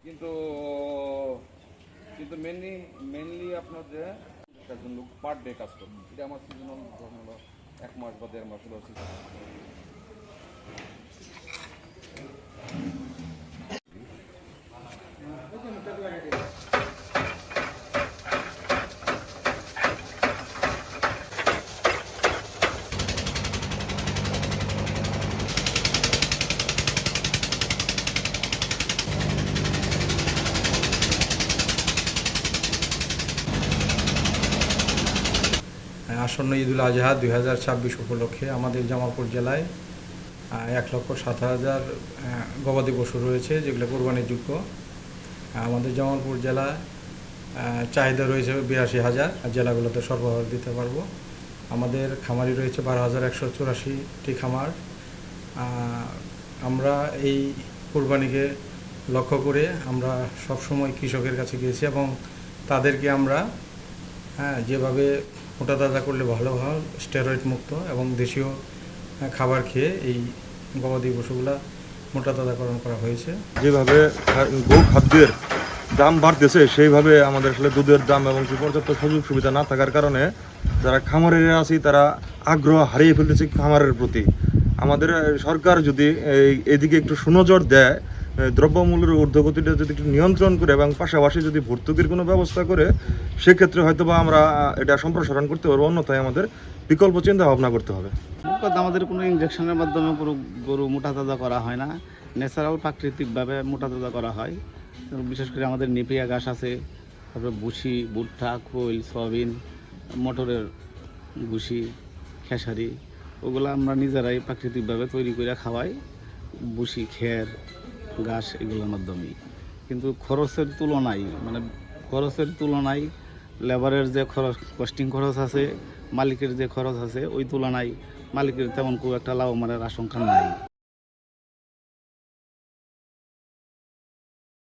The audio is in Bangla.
কিন্তু কিন্তু মেনলি আপনার যে একজন লোক পার ডে কাজ করবেন, এটা আমার সিজনাল ধরুন হলো 1 মাস বা 1.5 মাস হলো সিজন। আসন্ন ঈদুল আজহা 2026 উপলক্ষে আমাদের জামালপুর জেলায় 1,07,000 গবাদি পশু রয়েছে, যেগুলো কোরবানির যোগ্য। আমাদের জামালপুর জেলা চাহিদা রয়েছে 82,000, জেলাগুলোতে সরবরাহ দিতে পারবো। আমাদের খামারি রয়েছে 12,184টি খামার। আমরা এই কোরবানিকে লক্ষ্য করে আমরা সবসময় কৃষকের কাছে গিয়েছি এবং তাদেরকে আমরা যেভাবে মোটা তাজা করলে ভালো হয়, স্টেরয়েড মুক্ত এবং দেশীয় খাবার খেয়ে এই গবাদি পশুগুলা মোটা তাজাকরণ করা হয়েছে। যেভাবে গো খাদ্যের দাম বাড়তেছে, সেইভাবে আমাদের আসলে দুধের দাম এবং পর্যাপ্ত সুযোগ সুবিধা না থাকার কারণে যারা খামারেরা আছি তারা আগ্রহ হারিয়ে ফেলতেছে খামারের প্রতি। আমাদের সরকার যদি এদিকে একটু সুনজর দেয়, দ্রব্যমূল্যের ঊর্ধ্বগতিটা যদি একটু নিয়ন্ত্রণ করে এবং পাশাপাশি যদি ভর্তুকির কোনো ব্যবস্থা করে, সেক্ষেত্রে হয়তো বা আমরা এটা সম্প্রসারণ করতে পারবো। অন্যথায় আমাদের বিকল্প চিন্তা ভাবনা করতে হবে। আমাদের কোনো ইনজেকশনের মাধ্যমে পুরো গরু মোটা তাজা করা হয় না, ন্যাচারাল প্রাকৃতিকভাবে মোটা তাজা করা হয়। বিশেষ করে আমাদের নেপিয়া ঘাস আছে, তারপরে ভুসি, ভুট্টা, খোল, সয়াবিন, মটরের ভুসি, খেসারি, ওগুলো আমরা নিজেরাই প্রাকৃতিকভাবে তৈরি করে খাওয়াই, ভুসি, খের, ঘাস এগুলোর মাধ্যমেই। কিন্তু খরচের তুলনায় লেবারের যে খরচ, কস্টিং খরচ আছে, মালিকের যে খরচ আছে, ওই তুলনায় মালিকের তেমন খুব একটা লাভবানের আশঙ্কা নাই।